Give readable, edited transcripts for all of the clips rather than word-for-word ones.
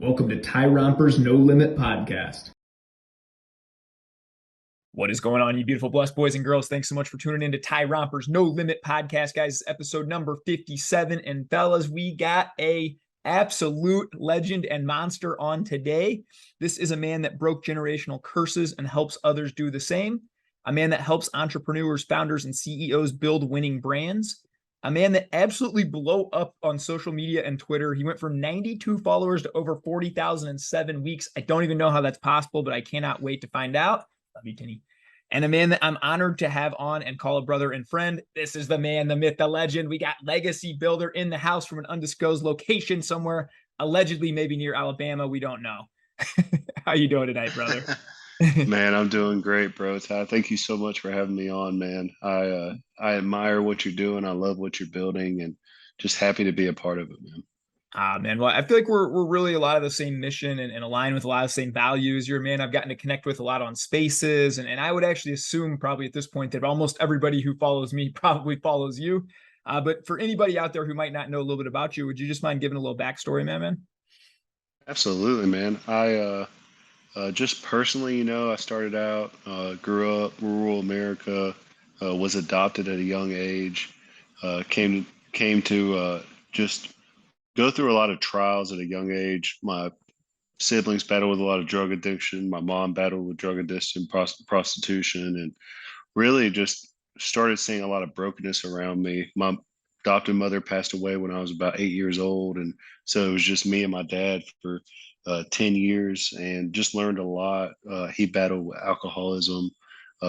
Welcome to Tyrompers No Limit Podcast. What is going on, you beautiful, blessed boys and girls? Thanks so much for tuning in to Tyrompers No Limit Podcast, guys. Episode number 57. And fellas, we got a absolute legend and monster on today. This is a man that broke generational curses and helps others do the same. A man that helps entrepreneurs, founders, and CEOs build winning brands. A man that absolutely blew up on social media and Twitter. He went from 92 followers to over 40,000 in 7 weeks. I don't even know how that's possible, but I cannot wait to find out. Love you, Tinny. And a man that I'm honored to have on and call a brother and friend. This is the man, the myth, the legend. We got legacy builder in the house from an undisclosed location somewhere, allegedly maybe near Alabama. We don't know. How you doing tonight, brother? Man, I'm doing great, bro. Ty, thank you so much for having me on, man. I admire what you're doing. I love what you're building, and just happy to be a part of it, man. Man, well, I feel like we're really a lot of the same mission and aligned with a lot of the same values. You're a man I've gotten to connect with a lot on Spaces, and I would actually assume probably at this point that almost everybody who follows me probably follows you. But for anybody out there who might not know a little bit about you, would you just mind giving a little backstory, man? Absolutely, man. I just personally, I started out, grew up rural America, was adopted at a young age, came to just go through a lot of trials at a young age. My siblings battled with a lot of drug addiction. My mom battled with drug addiction, prostitution, and really just started seeing a lot of brokenness around me. My adopted mother passed away when I was about 8 years old. And so it was just me and my dad for 10 years and just learned a lot. He battled with alcoholism,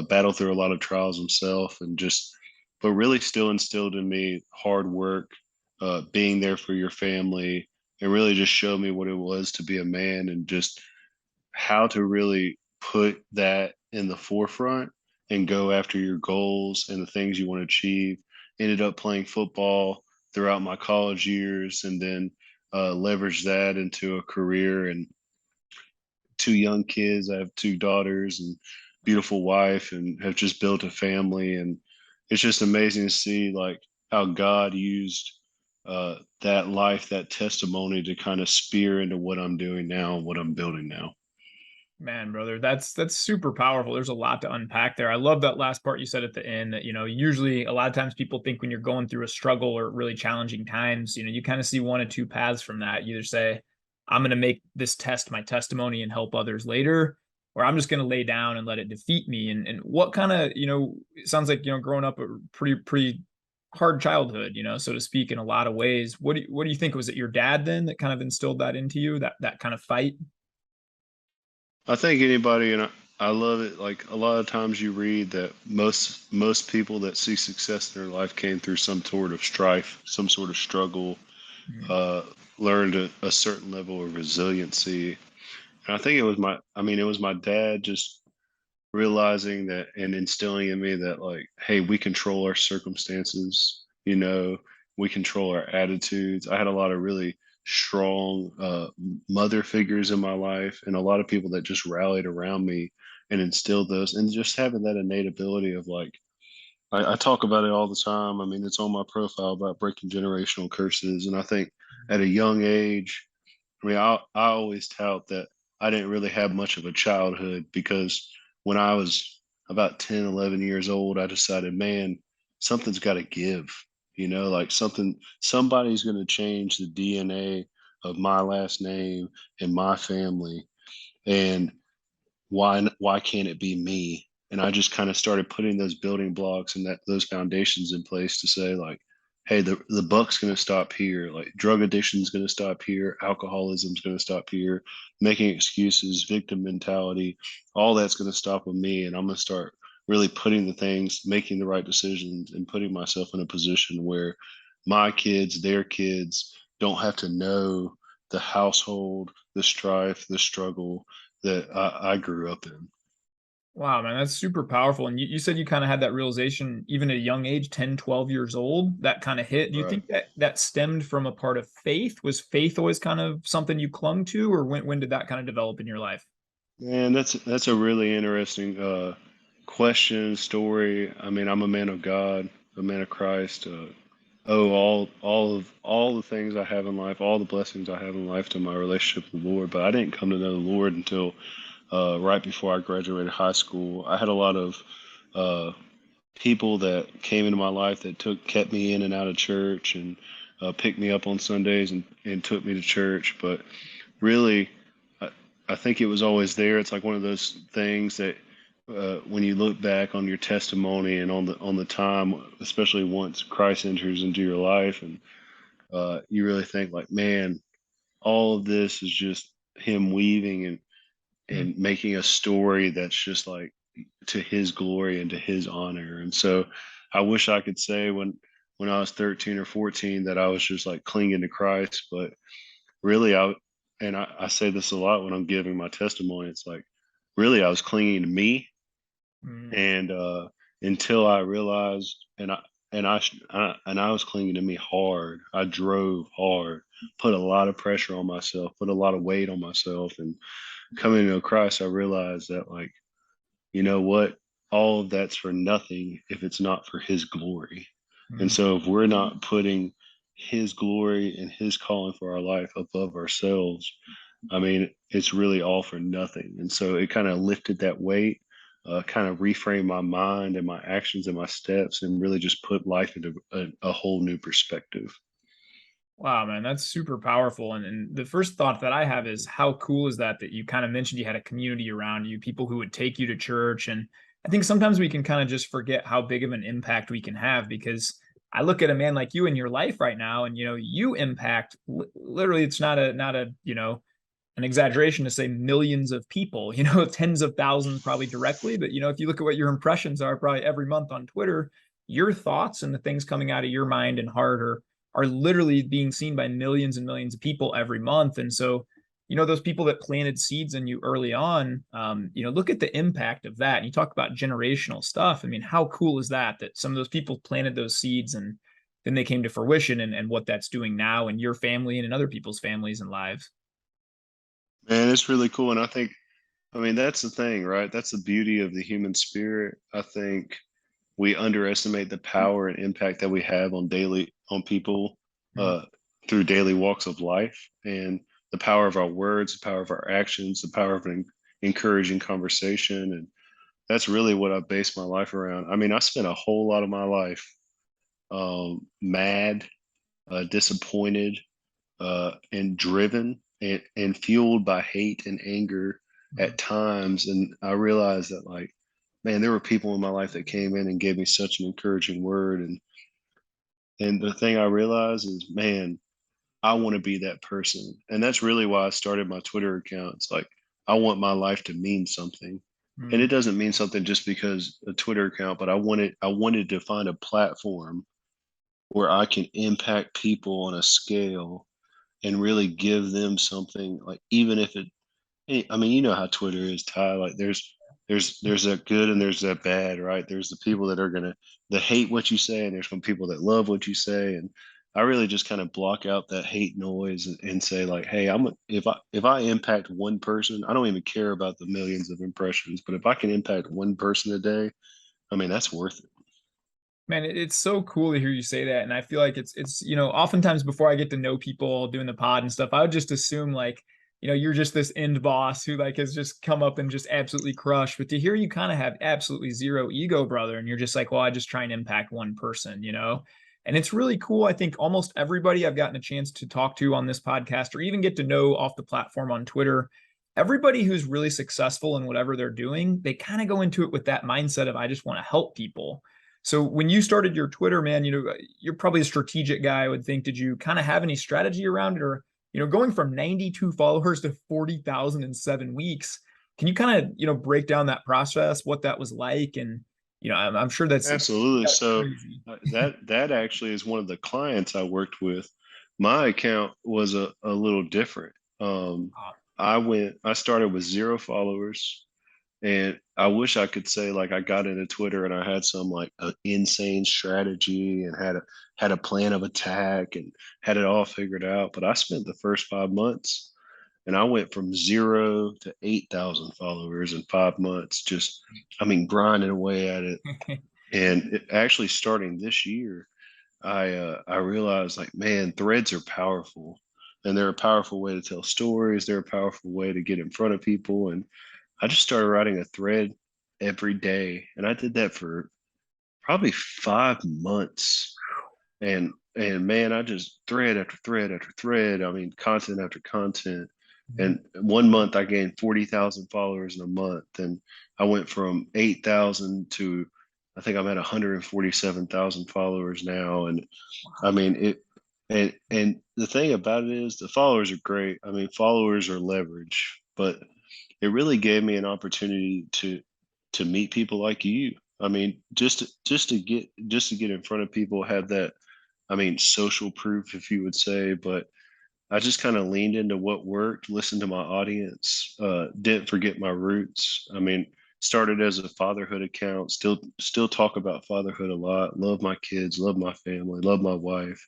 battled through a lot of trials himself, but really still instilled in me hard work, being there for your family, and really just showed me what it was to be a man and just how to really put that in the forefront and go after your goals and the things you want to achieve. Ended up playing football throughout my college years, and then leveraged that into a career and two young kids. I have two daughters and beautiful wife, and have just built a family. And it's just amazing to see like how God used that life, that testimony to kind of spear into what I'm doing now and what I'm building now. Man, brother, that's super powerful. There's a lot to unpack there. I love that last part you said at the end that, usually a lot of times people think when you're going through a struggle or really challenging times, you kind of see one of two paths from that. You either say, I'm going to make this test my testimony and help others later, or I'm just going to lay down and let it defeat me. And what kind of, it sounds like, growing up a pretty hard childhood, so to speak, in a lot of ways. What do you think? Was it your dad then that kind of instilled that into you, that kind of fight? I think anybody, and I love it. Like a lot of times you read that most people that see success in their life came through some sort of strife, some sort of struggle, Mhm. uh, learned a certain level of resiliency. And I think it was my dad just realizing that and instilling in me that like, hey, we control our circumstances, we control our attitudes. I had a lot of really strong mother figures in my life, and a lot of people that just rallied around me and instilled those, and just having that innate ability of like, I talk about it all the time. I mean, it's on my profile about breaking generational curses. And I think at a young age, I always tout that I didn't really have much of a childhood, because when I was about 10, 11 years old, I decided, man, something's got to give, like somebody's going to change the DNA of my last name and my family. And why can't it be me? And I just kind of started putting those building blocks and those foundations in place to say like, hey, the buck's going to stop here. Like drug addiction is going to stop here. Alcoholism is going to stop here. Making excuses, victim mentality, all that's going to stop with me. And I'm going to start really putting the things, making the right decisions, and putting myself in a position where my kids, their kids, don't have to know the household, the strife, the struggle that I grew up in. Wow, man, that's super powerful. And you said you kind of had that realization even at a young age, 10, 12 years old, that kind of hit. Do you Right. think that stemmed from a part of faith? Was faith always kind of something you clung to, or when did that kind of develop in your life? Man, that's a really interesting question, story. I mean, I'm a man of God, a man of Christ. owe all the things I have in life, all the blessings I have in life to my relationship with the Lord. But I didn't come to know the Lord until right before I graduated high school. I had a lot of uh, people that came into my life that kept me in and out of church and picked me up on Sundays and took me to church. But really, I, I think it was always there. It's like one of those things that when you look back on your testimony and on the time, especially once Christ enters into your life, and you really think like, man, all of this is just Him weaving Mm. and making a story that's just like to His glory and to His honor. And so, I wish I could say when I was 13 or 14 that I was just like clinging to Christ, but really I say this a lot when I'm giving my testimony. It's like really I was clinging to me, Mm. and until I realized, and I was clinging to me hard. I drove hard, put a lot of pressure on myself, put a lot of weight on myself, and coming to Christ, I realized that like, you know what, all of that's for nothing if it's not for His glory. And Mm. so if we're not putting His glory and His calling for our life above ourselves, I mean, it's really all for nothing. And so it kind of lifted that weight, kind of reframed my mind and my actions and my steps, and really just put life into a whole new perspective. Wow, man, that's super powerful. And the first thought that I have is how cool is that that you kind of mentioned you had a community around you, people who would take you to church. And I think sometimes we can kind of just forget how big of an impact we can have because I look at a man like you in your life right now, and you impact literally. It's not a an exaggeration to say millions of people, tens of thousands probably directly. But if you look at what your impressions are probably every month on Twitter, your thoughts and the things coming out of your mind and heart are literally being seen by millions and millions of people every month. And so, those people that planted seeds in you early on, look at the impact of that. And you talk about generational stuff. I mean, how cool is that, that some of those people planted those seeds and then they came to fruition and what that's doing now in your family and in other people's families and lives. Man, it's really cool. And I mean, that's the thing, right? That's the beauty of the human spirit. I think we underestimate the power and impact that we have on people Mm. uh, through daily walks of life, and the power of our words, the power of our actions, the power of an encouraging conversation. And that's really what I base my life around. I mean, I spent a whole lot of my life mad, disappointed, and driven and fueled by hate and anger Mm. at times. And I realized that, like, man, there were people in my life that came in and gave me such an encouraging word. And the thing I realized is, man, I want to be that person. And that's really why I started my Twitter account. It's like, I want my life to mean something. And Mm. it doesn't mean something just because a Twitter account, but I wanted to find a platform where I can impact people on a scale and really give them something, like, even if I mean, you know how Twitter is, Ty. Like, there's that good and there's that bad, right? There's the people that are gonna that hate what you say, and there's some people that love what you say. And I really just kind of block out that hate noise and say like, hey, if I impact one person, I don't even care about the millions of impressions, but if I can impact one person a day, I mean, that's worth it. Man, it's so cool to hear you say that. And I feel like oftentimes before I get to know people doing the pod and stuff, I would just assume like, you're just this end boss who like has just come up and just absolutely crushed. But to hear you kind of have absolutely zero ego, brother, and you're just like, well, I just try and impact one person. And it's really cool. I think almost everybody I've gotten a chance to talk to on this podcast or even get to know off the platform on Twitter, everybody who's really successful in whatever they're doing, they kind of go into it with that mindset of I just want to help people. So when you started your Twitter, man, you're probably a strategic guy, I would think. Did you kind of have any strategy around it? Or, going from 92 followers to 40,000 in 7 weeks, can you kind of, break down that process, what that was like? And, I'm sure Absolutely. that's So crazy. that actually is one of the clients I worked with. My account was a little different. Ah. I started with 0 followers, and I wish I could say like I got into Twitter and I had some like insane strategy and had a plan of attack and had it all figured out. But I spent the first 5 months, and I went from 0 to 8,000 followers in 5 months. I mean, grinding away at it. And actually, starting this year, I realized like, man, threads are powerful, and they're a powerful way to tell stories. They're a powerful way to get in front of people. And I just started writing a thread every day, and I did that for probably 5 months. And man, I just thread after thread after thread. I mean, content after content. Mhm. And 1 month I gained 40,000 followers in a month, and I went from 8,000 to I think I'm at 147,000 followers now. And I Wow. mean it. And the thing about it is the followers are great. I mean, followers are leverage, but it really gave me an opportunity to meet people like you. I mean, just to get in front of people, have that, I mean, social proof, if you would say. But I just kind of leaned into what worked, listened to my audience, didn't forget my roots. I mean, started as a fatherhood account, still talk about fatherhood a lot, love my kids, love my family, love my wife.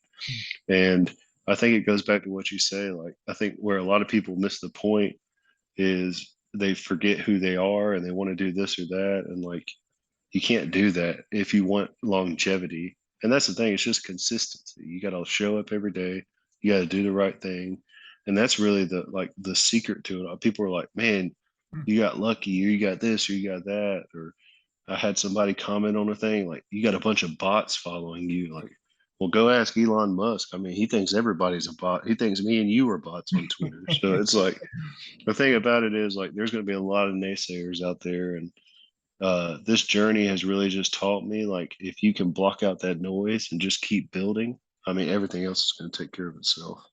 And I think it goes back to what you say. Like, I think where a lot of people miss the point is they forget who they are and they want to do this or that. And like, you can't do that if you want longevity. And that's the thing, it's just consistency. You got to show up every day. You got to do the right thing. And that's really the secret to it. People are like, man, you got lucky, or you got this, or you got that. Or I had somebody comment on a thing like, you got a bunch of bots following you. Like, well, go ask Elon Musk. I mean, he thinks everybody's a bot. He thinks me and you are bots on Twitter. So it's like, the thing about it is like, there's going to be a lot of naysayers out there. And this journey has really just taught me like, if you can block out that noise and just keep building, I mean, everything else is going to take care of itself.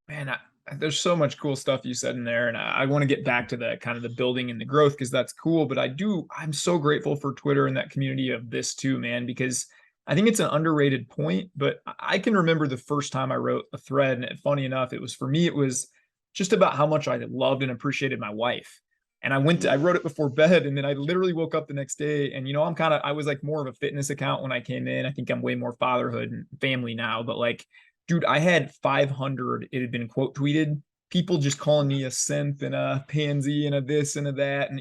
Man, there's so much cool stuff you said in there, and I want to get back to the kind of the building and the growth because that's cool. But I'm so grateful for Twitter and that community of this too, man, because I think it's an underrated point. But I can remember the first time I wrote a thread, and funny enough, it was for me, it was just about how much I loved and appreciated my wife. And I Mm. wrote it before bed, and then I literally woke up the next day, and I was like more of a fitness account when I came in. I think I'm way more fatherhood and family now, but like dude, I had 500. It had been quote tweeted. People just calling me a simp and a pansy and a this and a that. And,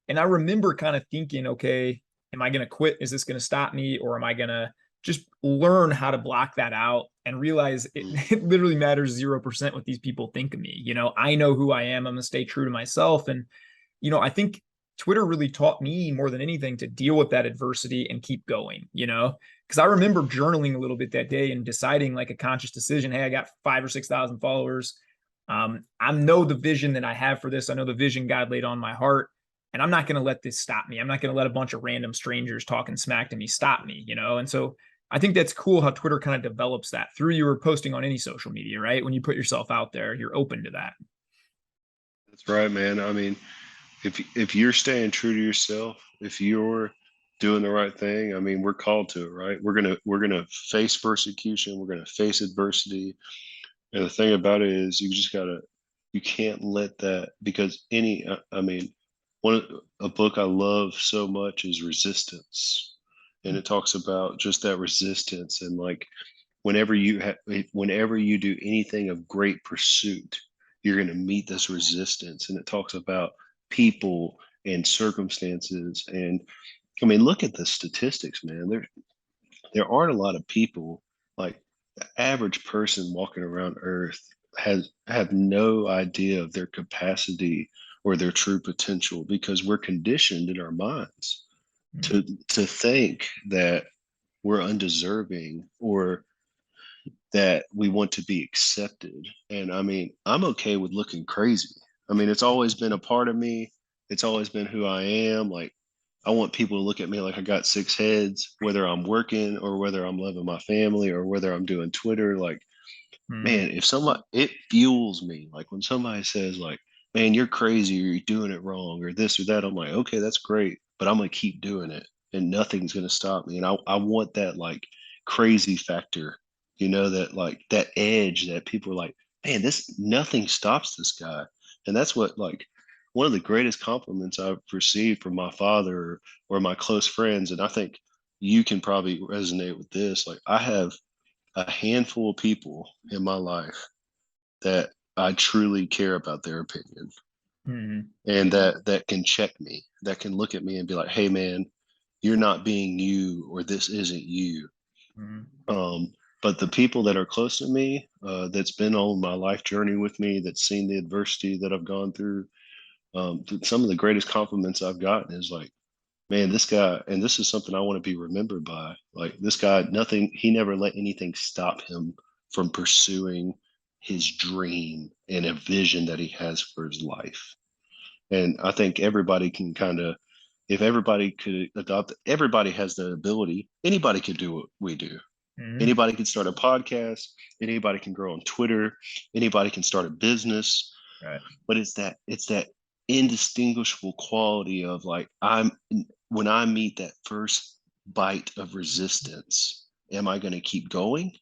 and I remember kind of thinking, okay, am I going to quit? Is this going to stop me? Or am I going to just learn how to block that out and realize it, Mm. it literally matters 0% what these people think of me? I know who I am. I'm going to stay true to myself. And, I think Twitter really taught me more than anything to deal with that adversity and keep going, because I remember journaling a little bit that day and deciding like a conscious decision. Hey, I got 5 or 6,000 followers. I know the vision that I have for this. I know the vision God laid on my heart, and I'm not going to let this stop me. I'm not going to let a bunch of random strangers talking smack to me stop me, And so I think that's cool how Twitter kind of develops that through your posting on any social media, right? When you put yourself out there, you're open to that. That's right, man. I mean, if you're staying true to yourself, if you're doing the right thing, I mean, we're called to it, right? We're gonna face persecution. We're gonna face adversity. And the thing about it is, you can't let that, because I mean, a book I love so much is Resistance, and it talks about just that resistance. And like, whenever you do anything of great pursuit, you're going to meet this resistance. And it talks about people and circumstances. And I mean, look at the statistics, man. There aren't a lot of people, like the average person walking around Earth have no idea of their capacity or their true potential, because we're conditioned in our minds Mm-hmm. to think that we're undeserving, or that we want to be accepted. And I mean, I'm okay with looking crazy. I mean, it's always been a part of me. It's always been who I am. Like, I want people to look at me like I got six heads, whether I'm working or whether I'm loving my family or whether I'm doing Twitter. Like, Mm-hmm. man, if somebody, it fuels me. Like when somebody says like, man, you're crazy, or you're doing it wrong, or this or that, I'm like, okay, that's great, but I'm gonna keep doing it, and nothing's gonna stop me. And I want that like crazy factor, that like that edge that people are like, man, this nothing stops this guy. And that's what, like, one of the greatest compliments I've received from my father, or my close friends. And I think you can probably resonate with this. Like, I have a handful of people in my life that I truly care about their opinion, Mm-hmm. and that can check me, that can look at me and be like, "Hey, man, you're not being you, or this isn't you." Mhm. But the people that are close to me, that's been on my life journey with me, that's seen the adversity that I've gone through, some of the greatest compliments I've gotten is like, man, this guy, and this is something I want to be remembered by. Like this guy, nothing, he never let anything stop him from pursuing his dream and a vision that he has for his life. And I think everybody can kind of, if everybody could adopt, everybody has the ability, anybody could do what we do. Mhm. Anybody can start a podcast, anybody can grow on Twitter, anybody can start a business, Right. but it's that indistinguishable quality of like when I meet that first bite of resistance, am I going to keep going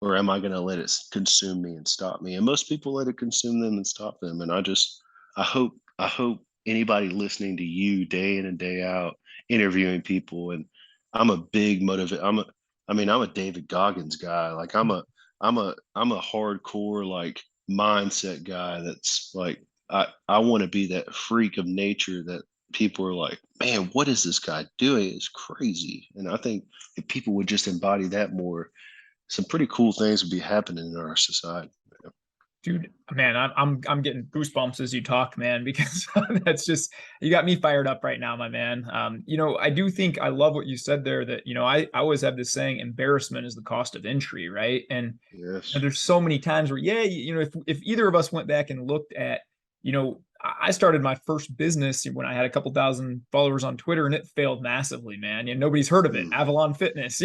or am I going to let it consume me and stop me? And most people let it consume them and stop them. And I hope anybody listening to you day in and day out interviewing people, and I'm a big motivate. I'm a David Goggins guy. Like I'm a hardcore like mindset guy. That's like I want to be that freak of nature that people are like, man, what is this guy doing? It's crazy. And I think if people would just embody that more, some pretty cool things would be happening in our society. Dude, man, I'm getting goosebumps as you talk, man, because that's just, you got me fired up right now, my man. I do think I love what you said there, that I always have this saying, embarrassment is the cost of entry, right? And Yes. there's so many times where, yeah, if either of us went back and looked at, I started my first business when I had a couple thousand followers on Twitter, and it failed massively, man. And nobody's heard of it. Mm, Avalon Fitness,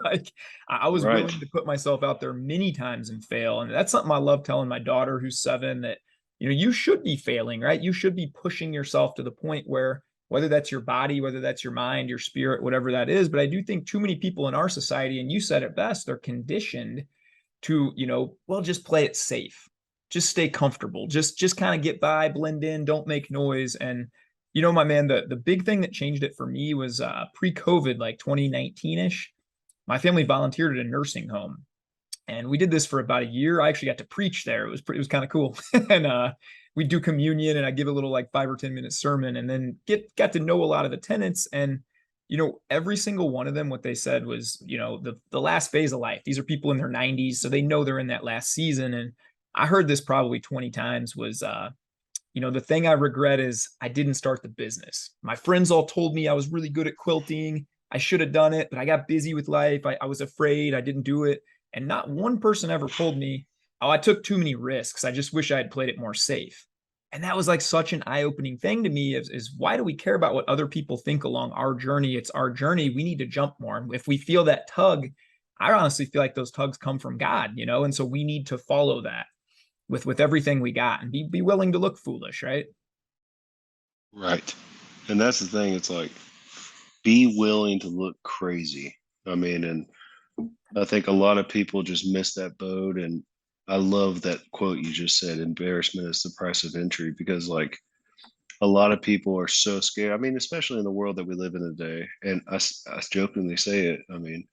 like I was right. willing to put myself out there many times and fail. And that's something I love telling my daughter, who's 7, that, you should be failing, right? You should be pushing yourself to the point where, whether that's your body, whether that's your mind, your spirit, whatever that is. But I do think too many people in our society, and you said it best, they're conditioned to, well, just play it safe, just stay comfortable, just kind of get by, blend in, don't make noise. And my man, the big thing that changed it for me was pre-COVID, like 2019ish. My family volunteered at a nursing home, and we did this for about a year. I actually got to preach there. It was kind of cool. And we do communion, and I give a little like 5 or 10 minute sermon, and then got to know a lot of the tenants. And every single one of them, what they said was, the last phase of life. These are people in their 90s, so they know they're in that last season. And I heard this probably 20 times, was the thing I regret is I didn't start the business. My friends all told me I was really good at quilting. I should have done it, but I got busy with life. I was afraid. I didn't do it. And not one person ever told me, oh, I took too many risks. I just wish I had played it more safe. And that was like such an eye-opening thing to me, is why do we care about what other people think along our journey? It's our journey. We need to jump more. And if we feel that tug, I honestly feel like those tugs come from God, and so we need to follow that with everything we got, and be willing to look foolish, right? Right. And that's the thing. It's like, be willing to look crazy. I mean, and I think a lot of people just miss that boat. And I love that quote you just said, embarrassment is the price of entry, because like a lot of people are so scared. I mean, especially in the world that we live in today. And I jokingly say it. I mean,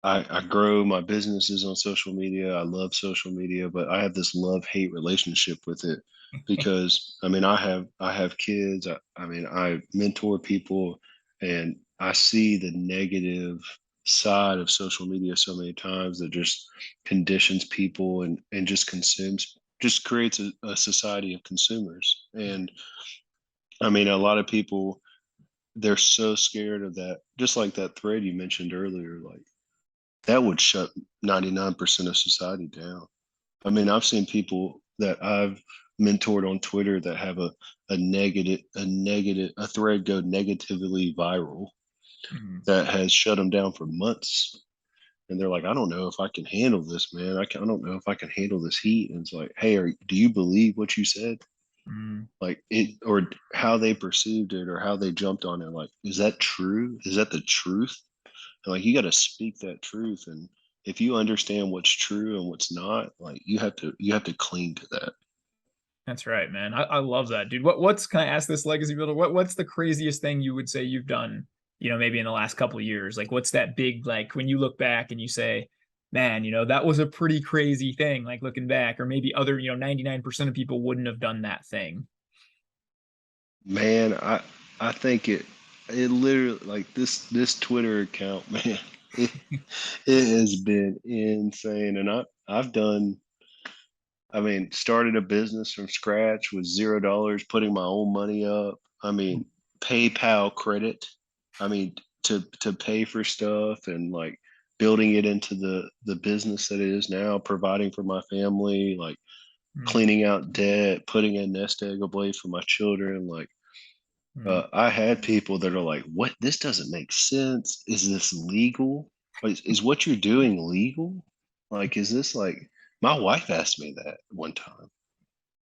I grow my businesses on social media. I love social media, but I have this love-hate relationship with it because I mean I have kids. I mean I mentor people, and I see the negative side of social media so many times that just conditions people and just creates a society of consumers. And I mean a lot of people, they're so scared of that, just like that thread you mentioned earlier, like that would shut 99% of society down. I mean, I've seen people that I've mentored on Twitter that have a thread go negatively viral Mhm. that has shut them down for months. And they're like, I don't know if I can handle this, man. I don't know if I can handle this heat. And it's like, hey, do you believe what you said? Mhm. Like it, or how they perceived it, or how they jumped on it. Like, is that true? Is that the truth? Like you got to speak that truth, and if you understand what's true and what's not, like you have to cling to that. That's right, man. I love that, dude. What's, can I ask this legacy builder? What's the craziest thing you would say you've done, maybe in the last couple of years? Like, what's that big, like, when you look back and you say, man, that was a pretty crazy thing, like looking back, or maybe other, 99% of people wouldn't have done that thing. Man, I think it literally, like this Twitter account, man. it, it has been insane. And I've done, I mean, started a business from scratch with $0, putting my own money up. I mean, PayPal credit. I mean, to pay for stuff and like building it into the business that it is now, providing for my family, like Mm, cleaning out debt, putting a nest egg away for my children. Like, mm. I had people that are like, "What? This doesn't make sense. Is this legal? Is what you're doing legal? Like, is this like?" My wife asked me that one time.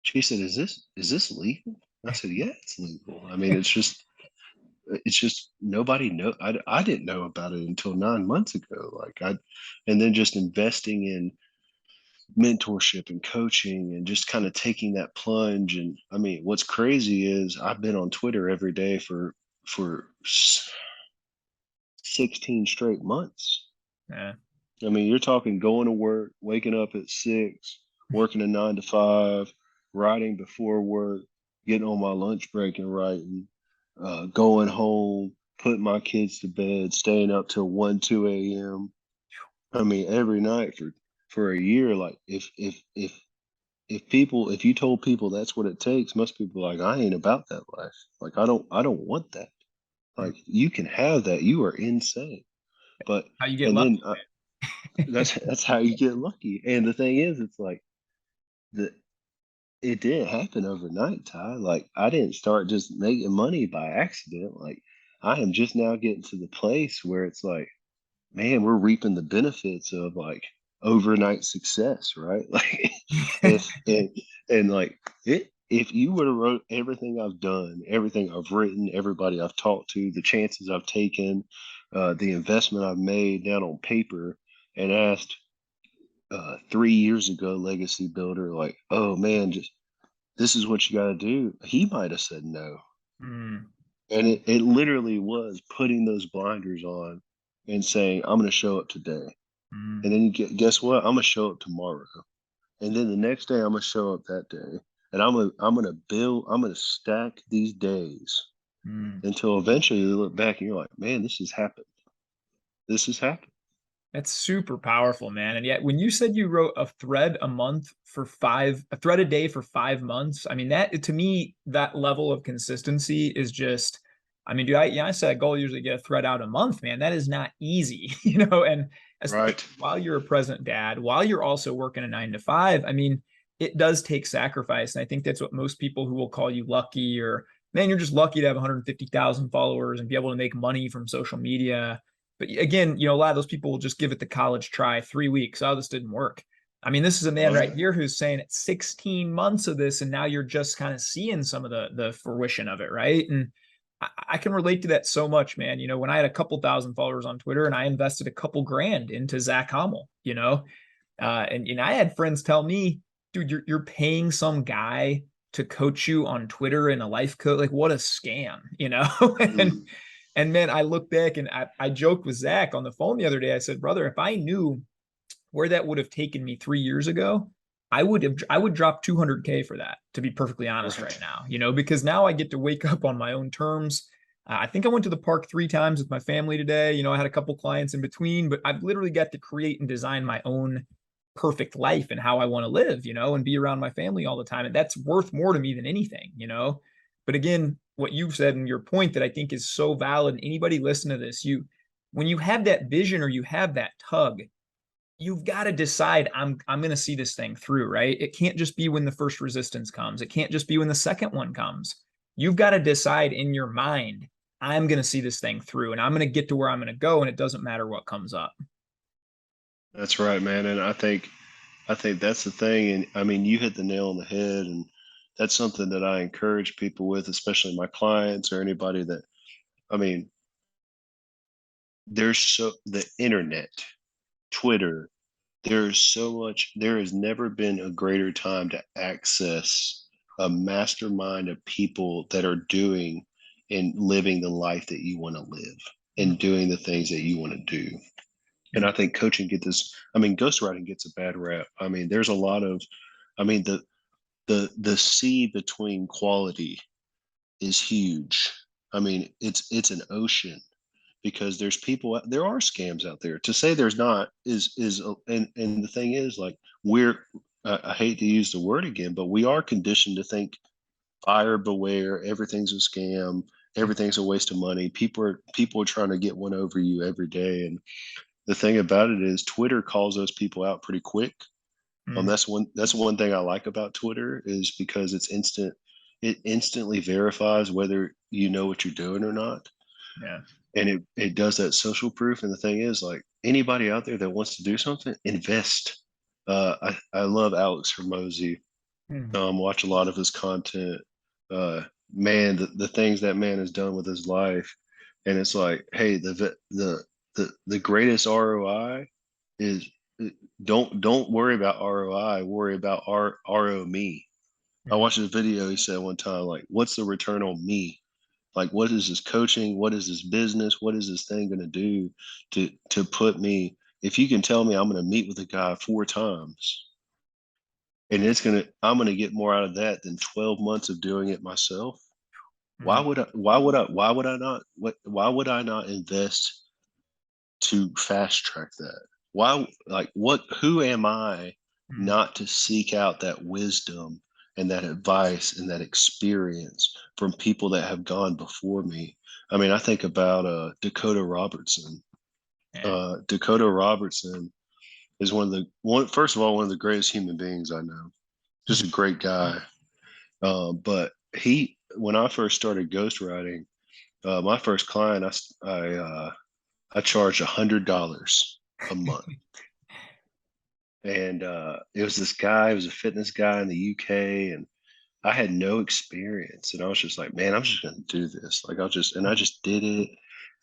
She said, "Is this legal?" I said, "Yeah, it's legal. I mean, it's just nobody know. I didn't know about it until 9 months ago. And then just investing in mentorship and coaching and just kind of taking that plunge. And I mean, what's crazy is I've been on Twitter every day for 16 straight months. Yeah. I mean, you're talking going to work, waking up at 6, working a 9 to 5, writing before work, getting on my lunch break and writing, going home, putting my kids to bed, staying up till 1, 2 a.m. I mean, every night for a year. Like if you told people that's what it takes, most people are like, I ain't about that life. Like I don't want that. Mm. Like you can have that. You are insane. But How you get and lucky. then that's how you get lucky. And the thing is, it's like the it didn't happen overnight, Ty. Like I didn't start just making money by accident. Like I am just now getting to the place where it's like, man, we're reaping the benefits of like overnight success, right? Like and and like it if you would have wrote everything I've done, everything I've written, everybody I've talked to, the chances I've taken, the investment I've made down on paper, and asked 3 years ago legacy builder, like, oh man, just this is what you got to do, he might have said no. Mm, And it literally was putting those blinders on and saying, I'm going to show up today. mm, And then guess what? I'm going to show up tomorrow. And then the next day, I'm going to show up that day. And I'm going to stack these days mm. until eventually you look back and you're like, man, this has happened. This has happened. That's super powerful, man. And yet, when you said you wrote a thread a day for 5 months, I mean, that to me, that level of consistency is just, I mean, dude, I said a goal usually get a thread out a month, man. That is not easy, and especially Right. while you're a present dad, while you're also working a 9 to 5, I mean, it does take sacrifice. And I think that's what most people who will call you lucky or, man, you're just lucky to have 150,000 followers and be able to make money from social media. But again, a lot of those people will just give it the college try, 3 weeks. Oh, this didn't work. I mean, this is a man Oh, right yeah. here who's saying it's 16 months of this, and now you're just kind of seeing some of the fruition of it, right? And I can relate to that so much, man. When I had a couple thousand followers on Twitter and I invested a couple grand into Zach Hummel, and I had friends tell me, dude, you're paying some guy to coach you on Twitter in a life coach. Like, what a scam, and Mm. and man, I look back and I joked with Zach on the phone the other day. I said, brother, if I knew where that would have taken me 3 years ago, I would drop 200K for that, to be perfectly honest right Right. now, because now I get to wake up on my own terms. I think I went to the park 3 times with my family today. I had a couple clients in between, but I've literally got to create and design my own perfect life and how I want to live, and be around my family all the time. And that's worth more to me than anything. But again, what you've said and your point that I think is so valid, and anybody listen to this, when you have that vision or you have that tug, you've got to decide I'm going to see this thing through, right? It can't just be when the first resistance comes. It can't just be when the second one comes. You've got to decide in your mind, I'm going to see this thing through and I'm going to get to where I'm going to go, and it doesn't matter what comes up. That's right, man. And I think that's the thing. And I mean, you hit the nail on the head. And that's something that I encourage people with, especially my clients or anybody that, I mean, the internet, Twitter, there's so much, there has never been a greater time to access a mastermind of people that are doing and living the life that you want to live and doing the things that you want to do. And I think coaching gets this, I mean, ghostwriting gets a bad rap. I mean, there's a lot of, I mean, the sea between quality is huge. I mean, it's an ocean because there are scams out there. To say there's not and the thing is, like, I hate to use the word again, but we are conditioned to think buyer beware, everything's a scam, everything's a waste of money. People are trying to get one over you every day. And the thing about it is Twitter calls those people out pretty quick. That's one thing I like about Twitter, is because it's instant. It instantly verifies whether you know what you're doing or not. Yeah. And it does that social proof. And the thing is, like, anybody out there that wants to do something, invest. I love Alex Hermosi. Watch a lot of his content. Man, the things that man has done with his life, and it's like, hey, the greatest ROI is, don't worry about ROI, worry about RO me. I watched this video. He said one time, like, what's the return on me? Like, what is this coaching? What is this business? What is this thing going to do to put me? If you can tell me I'm going to meet with a guy 4 times, and I'm going to get more out of that than 12 months of doing it myself. Why would I not invest to fast track that? Who am I not to seek out that wisdom and that advice and that experience from people that have gone before me? I mean, I think about Dakota Robertson. Dakota Robertson is first of all, one of the greatest human beings I know. Just a great guy. But when I first started ghostwriting, my first client, I charged $100 a month. And it was this guy. He was a fitness guy in the UK, and I had no experience. And I was just like, man, I'm just going to do this. Like, I just did it.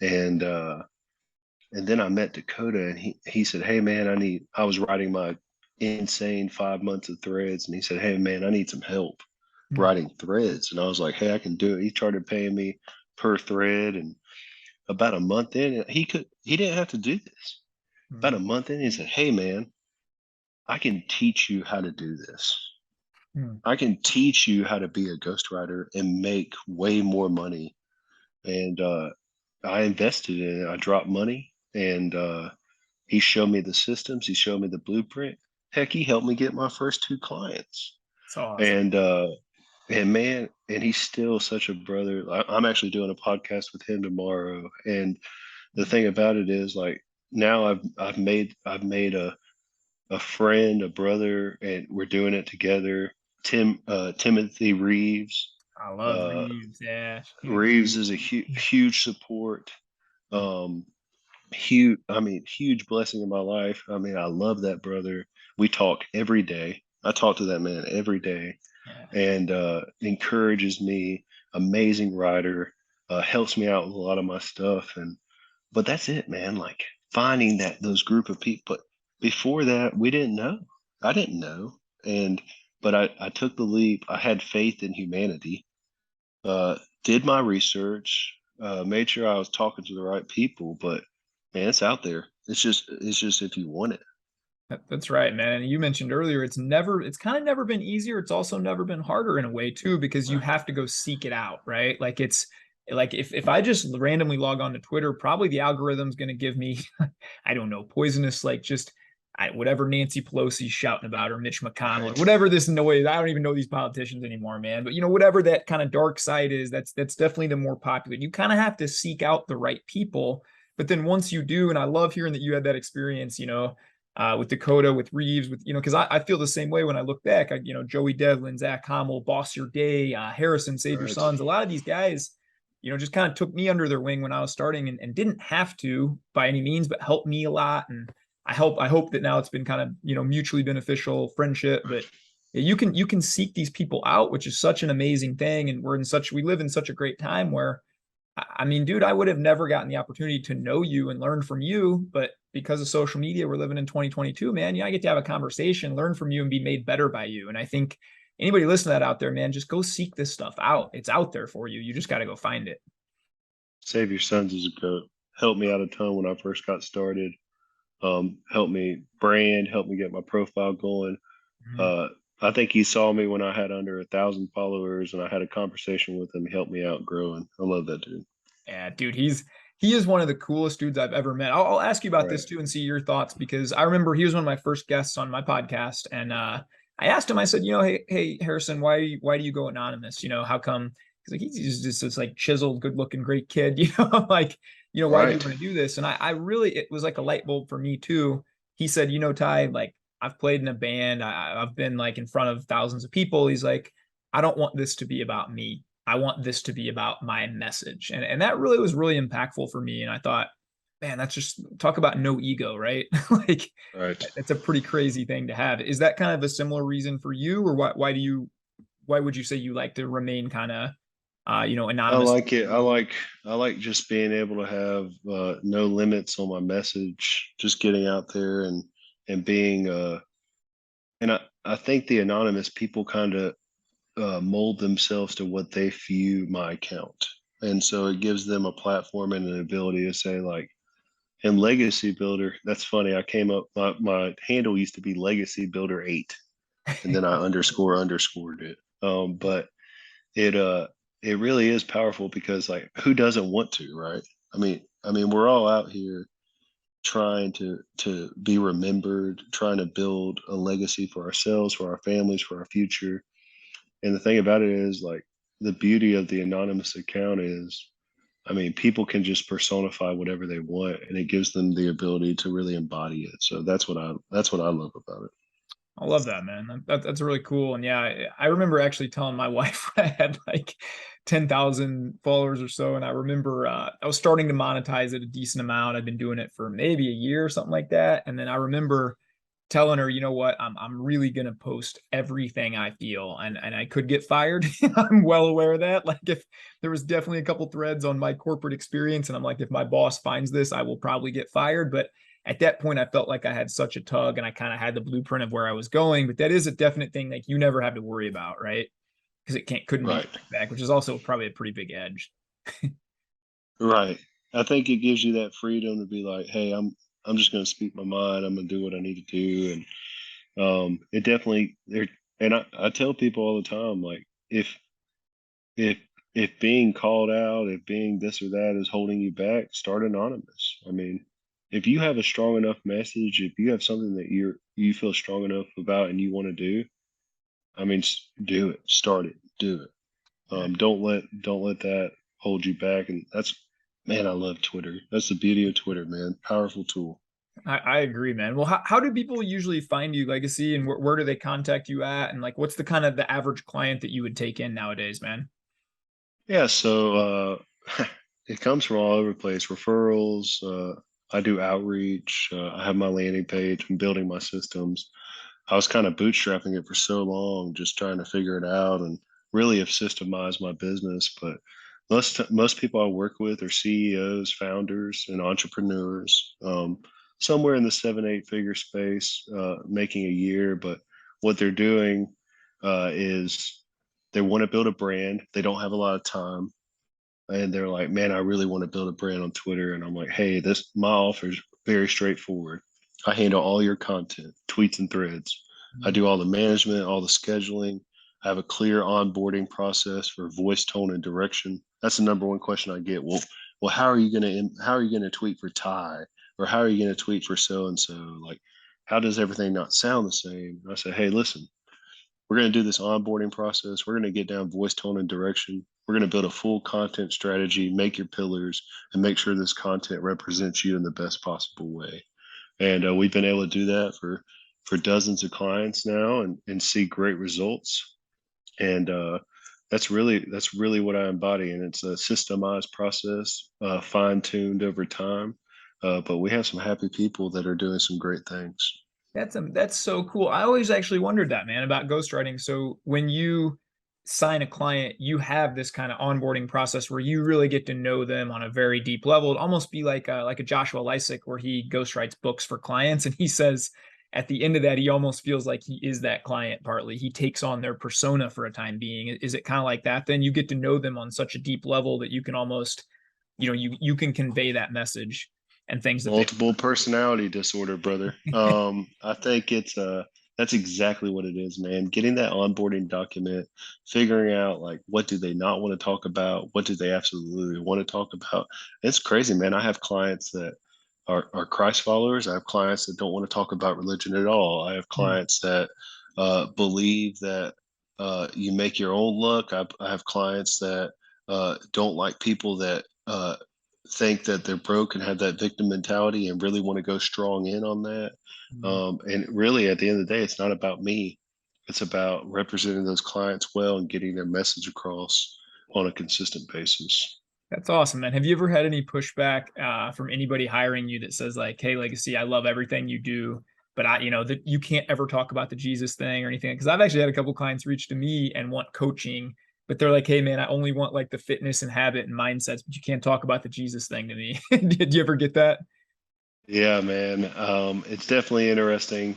And then I met Dakota, and he said, hey man, I was writing my insane 5 months of threads. And he said, hey man, I need some help writing threads. And I was like, hey, I can do it. He started paying me per thread. And about a month in, he didn't have to do this. About a month in, he said, hey man, I can teach you how to do this. I can teach you how to be a ghostwriter and make way more money. And I invested in it. I dropped money, and he showed me the systems. He showed me the blueprint. Heck, he helped me get my first 2 clients. That's awesome. And man, and he's still such a brother. I'm actually doing a podcast with him tomorrow. And the thing about it is, like, now I've made a friend, a brother, and we're doing it together. Timothy Reeves. I love Reeves. Yeah. Reeves is a huge support. Huge blessing in my life. I mean, I love that brother. We talk every day. I talk to that man every day, and encourages me. Amazing writer, helps me out with a lot of my stuff. But that's it, man. Like, finding those group of people. But before that, we didn't know. I didn't know, but I took the leap. I had faith in humanity. Did my research. Made sure I was talking to the right people. But man, it's out there. It's just if you want it. That's right, man. And you mentioned earlier, it's kind of never been easier. It's also never been harder in a way too, because you have to go seek it out, right? Like, it's like, if I just randomly log on to Twitter, probably the algorithm's going to give me, I don't know, poisonous, like, just whatever Nancy Pelosi's shouting about, or Mitch McConnell, or whatever this noise. I don't even know these politicians anymore, man. But whatever that kind of dark side is, that's definitely the more popular. You kind of have to seek out the right people. But then once you do, and I love hearing that you had that experience, with Dakota, with Reeves, because I feel the same way when I look back. Joey Devlin, Zach Hommel, Boss Your Day, Harrison, Save Your Sons. A lot of these guys, just kind of took me under their wing when I was starting, and didn't have to by any means, but helped me a lot. And I hope that now it's been kind of, mutually beneficial friendship. But you can seek these people out, which is such an amazing thing. And we live in such a great time where, I mean, dude, I would have never gotten the opportunity to know you and learn from you, but because of social media, we're living in 2022, man. I get to have a conversation, learn from you, and be made better by you. And I think anybody listening to that out there, man, just go seek this stuff out. It's out there for you. You just got to go find it. Save Your Sons is a goat. Helped me out a ton when I first got started. Helped me brand, helped me get my profile going. I think he saw me when I had under 1,000 followers, and I had a conversation with him. He helped me out growing. I love that dude. Yeah, dude, he's he is one of the coolest dudes I've ever met. I'll ask you about Right. this too and see your thoughts, because I remember he was one of my first guests on my podcast. And I asked him, I said, hey, Harrison, why do you go anonymous? How come? He's like, he's just this like chiseled, good looking, great kid, like, why do you Right. want to do this? And I really, it was like a light bulb for me too. He said, Ty, like, I've played in a band. I've been like in front of thousands of people. He's like, I don't want this to be about me. I want this to be about my message. And that really was really impactful for me. And I thought, man, that's just talk about no ego, right? Like, Right. it's a pretty crazy thing to have. Is that kind of a similar reason for you, or why would you say you like to remain kind of, I anonymous? like it. I like just being able to have no limits on my message, just getting out there and being and I think the anonymous people kind of mold themselves to what they view my account. And so it gives them a platform and an ability to say, like, in Legacy Builder, that's funny. I came up, my handle used to be Legacy Builder 8, and then I underscored it. But it it really is powerful because, like, who doesn't want to, right? I mean, we're all out here trying to be remembered, trying to build a legacy for ourselves, for our families, for our future. And the thing about it is, like, the beauty of the anonymous account is, I mean, people can just personify whatever they want, and it gives them the ability to really embody it. So that's what I love about it. I love that, man. That's really cool. And yeah, I remember actually telling my wife I had like 10,000 followers or so. And I remember I was starting to monetize it a decent amount. I've been doing it for maybe a year or something like that. And then I remember telling her, you know what, I'm really gonna post everything I feel, and I could get fired. I'm well aware of that. Like, if there was definitely a couple threads on my corporate experience, and I'm like, if my boss finds this, I will probably get fired. But at that point, I felt like I had such a tug, and I kind of had the blueprint of where I was going. But that is a definite thing, like, you never have to worry about, right? Because couldn't be Right. back, which is also probably a pretty big edge. Right. I think it gives you that freedom to be like, hey, I'm just going to speak my mind. I'm going to do what I need to do. And it definitely there. And I tell people all the time, like, if if being called out, if being this or that is holding you back, start anonymous. I mean, if you have a strong enough message, if you have something that you feel strong enough about and you want to do, I mean, do it. Start it. Do it. Don't let that hold you back. And that's, man, I love Twitter. That's the beauty of Twitter, man. Powerful tool. I agree, man. Well, how do people usually find you, Legacy, and where do they contact you at? And like, what's the kind of the average client that you would take in nowadays, man? Yeah, so it comes from all over the place. Referrals. I do outreach. I have my landing page. I'm building my systems. I was kind of bootstrapping it for so long, just trying to figure it out and really have systemized my business. But most people I work with are CEOs, founders, and entrepreneurs, somewhere in the 7, 8 figure space, making a year. But what they're doing is they want to build a brand. They don't have a lot of time, and they're like, "Man, I really want to build a brand on Twitter." And I'm like, "Hey, this my offer is very straightforward. I handle all your content, tweets and threads. I do all the management, all the scheduling. I have a clear onboarding process for voice, tone, and direction." That's the number one question I get. Well, how are you gonna tweet for Ty, or how are you gonna tweet for so and so? Like, how does everything not sound the same? And I say, hey, listen, we're going to do this onboarding process. We're going to get down voice, tone, and direction. We're going to build a full content strategy, make your pillars, and make sure this content represents you in the best possible way. And we've been able to do that for dozens of clients now, and see great results. And that's really what I embody. And it's a systemized process, fine tuned over time. But we have some happy people that are doing some great things. That's so cool. I always actually wondered that, man, about ghostwriting. So when you sign a client, you have this kind of onboarding process where you really get to know them on a very deep level. It'd almost be like a Joshua Lysick, where he ghostwrites books for clients, and he says at the end of that, he almost feels like he is that client partly. He takes on their persona for a time being. Is it kind of like that? Then you get to know them on such a deep level that you can almost, you can convey that message and things that they. Multiple personality disorder, brother. I think it's That's exactly what it is, man. Getting that onboarding document, figuring out like what do they not want to talk about, what do they absolutely want to talk about. It's crazy, man. I have clients that are Christ followers. I have clients that don't want to talk about religion at all. I have Mm. clients that believe that you make your own luck. I have clients that don't like people that think that they're broke and have that victim mentality and really want to go strong in on that. Mm. And really, at the end of the day, it's not about me. It's about representing those clients well and getting their message across on a consistent basis. That's awesome, man. Have you ever had any pushback from anybody hiring you that says like, "Hey, Legacy, I love everything you do, but that you can't ever talk about the Jesus thing or anything"? Because I've actually had a couple clients reach to me and want coaching, but they're like, "Hey, man, I only want like the fitness and habit and mindsets, but you can't talk about the Jesus thing to me." Did you ever get that? Yeah, man. It's definitely interesting.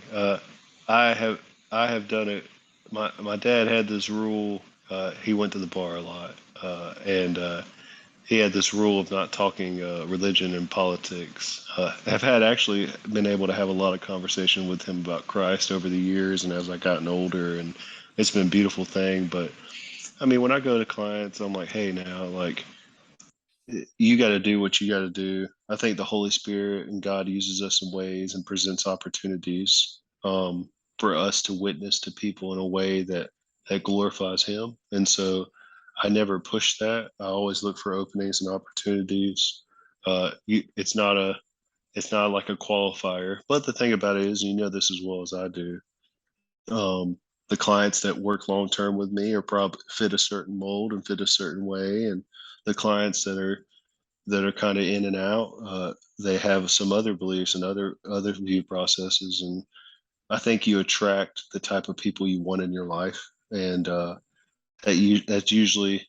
I have I have done it. My dad had this rule. He went to the bar a lot, and he had this rule of not talking religion and politics. I've had actually been able to have a lot of conversation with him about Christ over the years, and as I gotten older, and it's been a beautiful thing. But I mean, when I go to clients, I'm like, hey, now, like, you got to do what you got to do. I think the Holy Spirit and God uses us in ways and presents opportunities for us to witness to people in a way that glorifies Him. And so I never push that. I always look for openings and opportunities. It's not like a qualifier. But the thing about it is, you know this as well as I do. The clients that work long term with me are probably fit a certain mold and fit a certain way, and the clients that are kind of in and out, they have some other beliefs and other view processes, and I think you attract the type of people you want in your life, and that's usually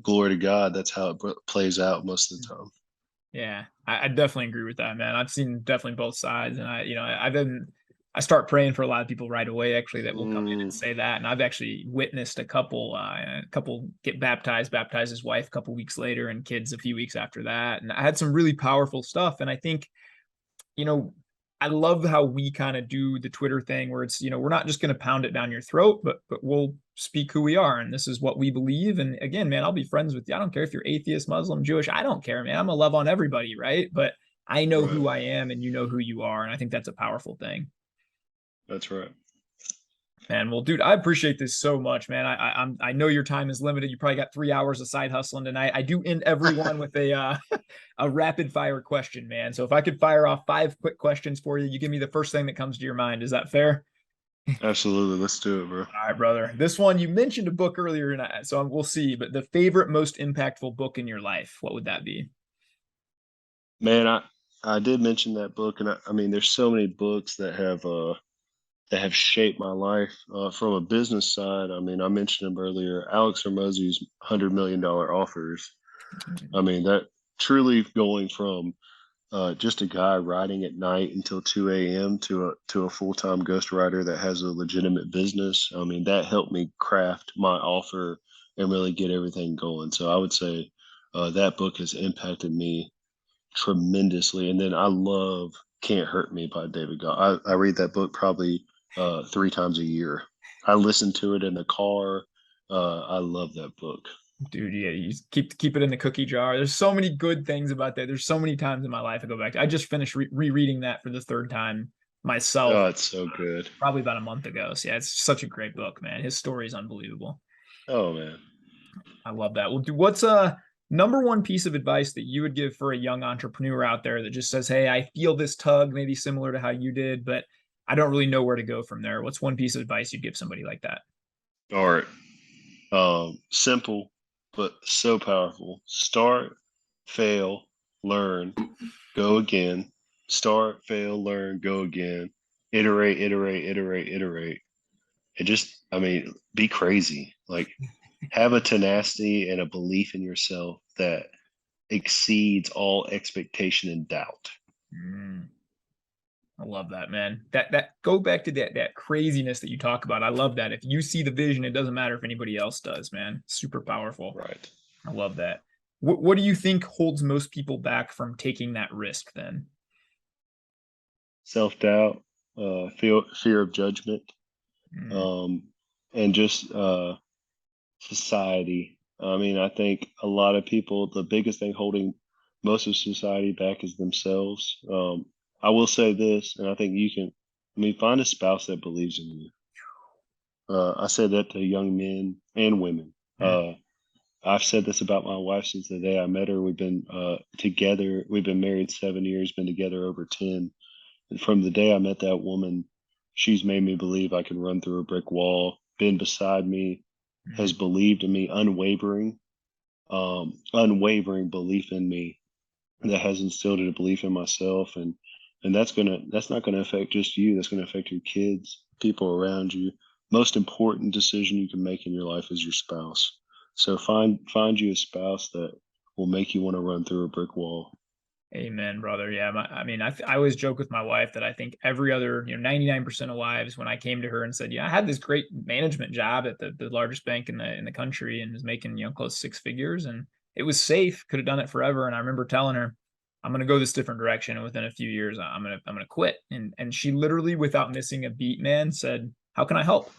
glory to God. That's how it plays out most of the time. Yeah, I definitely agree with that, man. I've seen definitely both sides, and I start praying for a lot of people right away, actually, that will come in and Mm, say that. And I've actually witnessed a couple get baptized his wife a couple weeks later, and kids a few weeks after that. And I had some really powerful stuff. And I think you know, I love how we kind of do the Twitter thing where it's, we're not just going to pound it down your throat, but we'll speak who we are. And this is what we believe. And again, man, I'll be friends with you. I don't care if you're atheist, Muslim, Jewish. I don't care, man. I'm gonna love on everybody, right? But I know right. who I am and you know who you are. And I think that's a powerful thing. That's right. Man, well, dude, I appreciate this so much, man. I know your time is limited. You probably got 3 hours of side hustling tonight. I do end everyone with a a rapid fire question, man. So if I could fire off 5 quick questions for you, you give me the first thing that comes to your mind. Is that fair? Absolutely. Let's do it, bro. All right, brother. This one you mentioned a book earlier, and so we'll see. But the favorite, most impactful book in your life, what would that be? Man, I did mention that book, and I mean, there's so many books that have shaped my life from a business side. I mean, I mentioned him earlier, Alex Hormozzi's $100 million offers. I mean, that truly going from just a guy riding at night until 2 a.m. to a full time ghostwriter that has a legitimate business. I mean, that helped me craft my offer and really get everything going. So I would say that book has impacted me tremendously. And then I love Can't Hurt Me by David Goff. I read that book probably 3 times a year. I listen to it in the car. I love that book. Dude, yeah, you keep it in the cookie jar. There's so many good things about that. There's so many times in my life I go back to. I just finished rereading that for the third time myself, Oh, it's so good. probably about a month ago. So yeah, it's such a great book, man. His story is unbelievable. Oh man. I love that. Well, dude, what's a number one piece of advice that you would give for a young entrepreneur out there that just says, "Hey, I feel this tug, maybe similar to how you did, but I don't really know where to go from there." What's one piece of advice you'd give somebody like that? All right. Simple, but so powerful. Start, fail, learn, go again. Start, fail, learn, go again. Iterate, iterate, iterate, iterate. And just, I mean, be crazy. Like, have a tenacity and a belief in yourself that exceeds all expectation and doubt. Mm. I love that, man. That go back to that craziness that you talk about. I love that. If you see the vision, it doesn't matter if anybody else does, man. Super powerful. Right. I love that. What do you think holds most people back from taking that risk then? Self doubt, fear of judgment. and just society. I mean, I think a lot of people, the biggest thing holding most of society back is themselves. I will say this, and I think you can, I mean, find a spouse that believes in you. I said that to young men and women. I've said this about my wife since the day I met her. We've been together. We've been married 7 years, been together over 10. And from the day I met that woman, she's made me believe I can run through a brick wall, been beside me, has believed in me, unwavering belief in me that has instilled a belief in myself. And that's not gonna affect just you. That's gonna affect your kids, people around you. Most important decision you can make in your life is your spouse. So find you a spouse that will make you want to run through a brick wall. Amen, brother. Yeah. I always joke with my wife that I think every other, 99% of wives, when I came to her and said, yeah, I had this great management job at the largest bank in the country and was making, close to 6 figures, and it was safe, could have done it forever. And I remember telling her, I'm going to go this different direction. And within a few years, I'm going to quit. And she literally, without missing a beat, man, said, how can I help?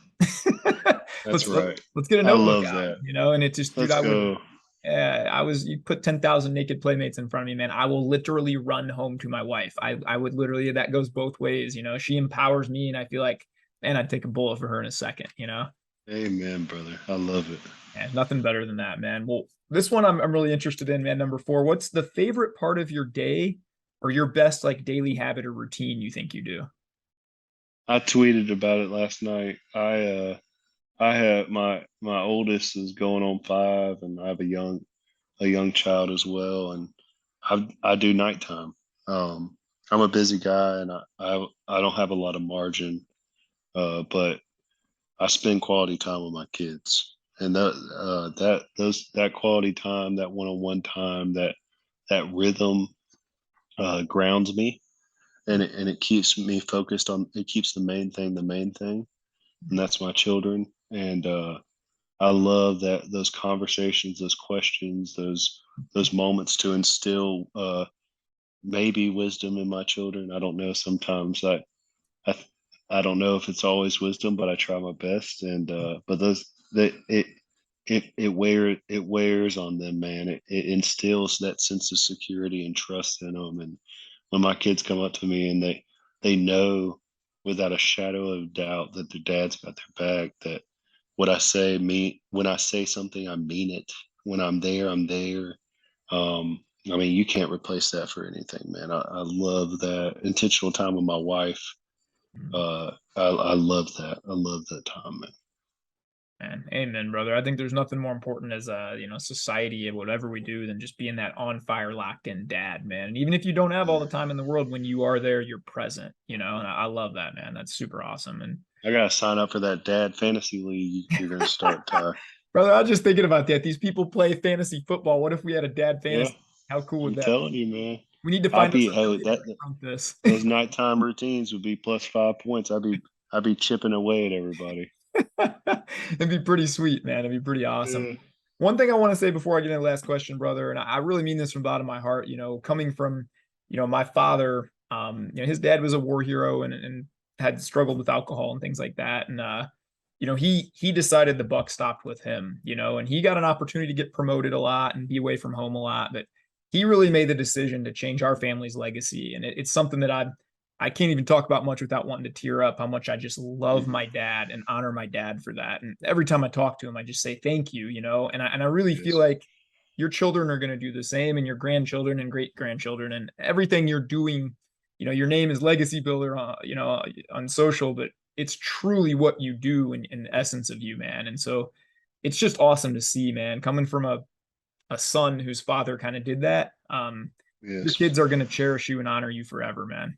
That's right. Let's get a I notebook love out, that. and it just, dude, Let's go. you put 10,000 naked playmates in front of me, man. I will literally run home to my wife. I would literally, that goes both ways. She empowers me, and I feel like, man, I'd take a bullet for her in a second, Amen, brother. I love it. Yeah, nothing better than that, man. Well, this one I'm really interested in, man. Number 4, what's the favorite part of your day or your best like daily habit or routine you think you do? I tweeted about it last night. I have my oldest is going on 5, and I have a young child as well, and I do nighttime. I'm a busy guy, and I don't have a lot of margin, but I spend quality time with my kids, and that quality time, that one-on-one time, that rhythm grounds me, and it keeps me focused on. It keeps the main thing, and that's my children. And I love that those conversations, those questions, those moments to instill maybe wisdom in my children. I don't know. Sometimes I I don't know if it's always wisdom, but I try my best. And but those that it wears on them, man. It instills that sense of security and trust in them. And when my kids come up to me and they know without a shadow of doubt that their dad's got their back, that what I say mean when I say something, I mean it. When I'm there, I'm there. I mean, you can't replace that for anything, man. I love that intentional time with my wife. I love that. I love that time, man. Man, amen, brother. I think there's nothing more important as society and whatever we do than just being that on fire, locked in dad, man. And even if you don't have all the time in the world, when you are there, you're present, and I love that, man. That's super awesome. And I gotta sign up for that dad fantasy league you're gonna start, Ty. brother, I was just thinking about that. These people play fantasy football. What if we had a dad Yeah, fantasy? How cool would I'm that be? telling you, man. We need to I'd find us be a hey affiliate that from this. those nighttime routines would be plus 5 points. I'd be chipping away at everybody. It'd be pretty sweet, man. It'd be pretty awesome. Yeah. One thing I want to say before I get into the last question, brother, and I really mean this from the bottom of my heart, coming from, my father, his dad was a war hero and had struggled with alcohol and things like that. And, he decided the buck stopped with him, and he got an opportunity to get promoted a lot and be away from home a lot, but he really made the decision to change our family's legacy. And it's something that I can't even talk about much without wanting to tear up, how much I just love my dad and honor my dad for that. And every time I talk to him, I just say thank you, and I really Yes. feel like your children are going to do the same, and your grandchildren and great grandchildren, and everything you're doing. Your name is legacy builder, on social, but it's truly what you do in the essence of you, man. And so it's just awesome to see, man, coming from a son whose father kind of did that. Your Yes. kids are going to cherish you and honor you forever, man.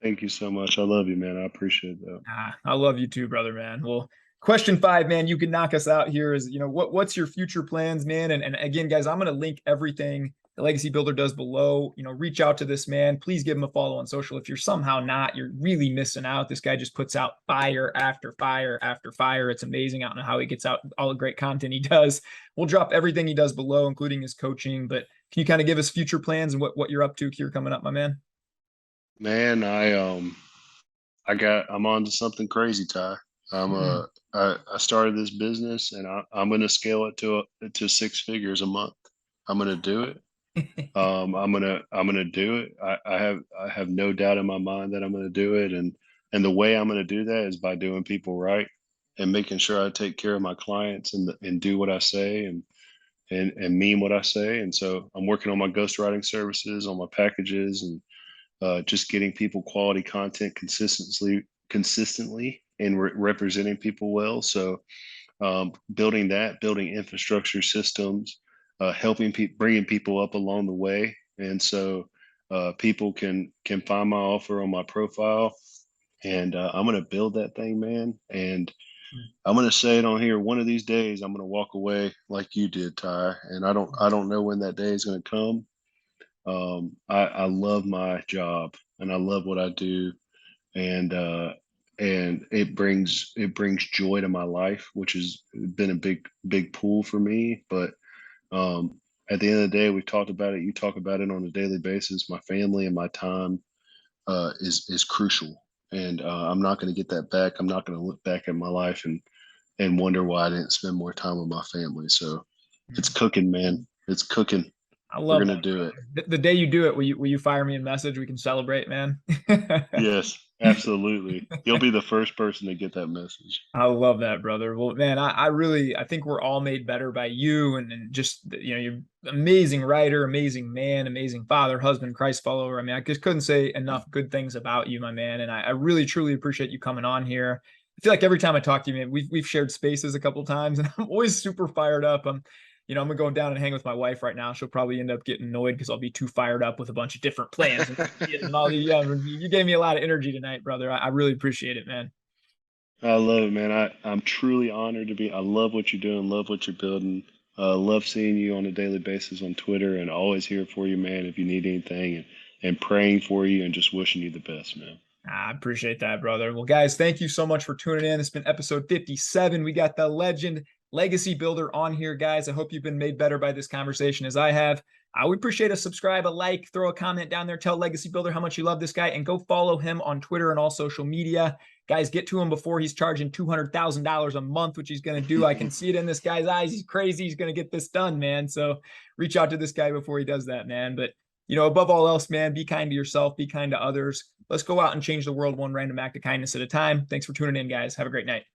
Thank you so much. I love you, man. I appreciate that. I love you too, brother, man. Well, question 5, man, you can knock us out here is, what's your future plans, man? And again, guys, I'm going to link everything the Legacy Builder does below. Reach out to this man. Please give him a follow on social. If you're somehow not, you're really missing out. This guy just puts out fire after fire after fire. It's amazing. I don't know how he gets out all the great content he does. We'll drop everything he does below, including his coaching. But can you kind of give us future plans and what you're up to here coming up, my man? Man, I'm on to something crazy, Ty. I started this business, and I'm going to scale it to 6 figures a month. I'm going to do it. I'm gonna do it. I have no doubt in my mind that I'm gonna do it, and the way I'm gonna do that is by doing people right and making sure I take care of my clients and do what I say and mean what I say. And so I'm working on my ghostwriting services, on my packages, and just getting people quality content consistently, and representing people well. So building infrastructure systems, helping people, bringing people up along the way, and so people can find my offer on my profile, and I'm gonna build that thing, man. And I'm gonna say it on here. One of these days, I'm gonna walk away like you did, Ty. And I don't know when that day is gonna come. I love my job and I love what I do, and it brings joy to my life, which has been a big pull for me. But at the end of the day, we've talked about it. You talk about it on a daily basis. My family and my time is crucial, and I'm not going to get that back. I'm not going to look back at my life and wonder why I didn't spend more time with my family. So it's cooking, man. It's cooking. I We're love gonna that, do brother. it. The day you do it, will you fire me a message? We can celebrate, man. Yes, absolutely. You'll be the first person to get that message. I love that, brother. Well, man, I really, I think we're all made better by you and just, you're amazing writer, amazing man, amazing father, husband, Christ follower. I mean, I just couldn't say enough good things about you, my man. And I really, truly appreciate you coming on here. I feel like every time I talk to you, man, we've shared spaces a couple of times, and I'm always super fired up. I'm gonna go down and hang with my wife right now. She'll probably end up getting annoyed because I'll be too fired up with a bunch of different plans and all the. Yeah, you gave me a lot of energy tonight, brother. I really appreciate it, man. I love it, man. I'm truly honored to be. I love what you're doing, love what you're building. Love seeing you on a daily basis on Twitter, and always here for you, man. If you need anything, and praying for you, and just wishing you the best, man. I appreciate that, brother. Well, guys, thank you so much for tuning in. It's been episode 57. We got the legend legacy builder on here, guys. I hope you've been made better by this conversation as I have. I would appreciate a subscribe, a like, throw a comment down there, tell Legacy Builder how much you love this guy, and go follow him on Twitter and all social media. Guys, get to him before he's charging $200,000 a month, which he's going to do. I can see it in this guy's eyes. He's crazy. He's going to get this done, man. So reach out to this guy before he does that, man. But above all else, man, be kind to yourself, be kind to others. Let's go out and change the world one random act of kindness at a time. Thanks for tuning in, guys. Have a great night.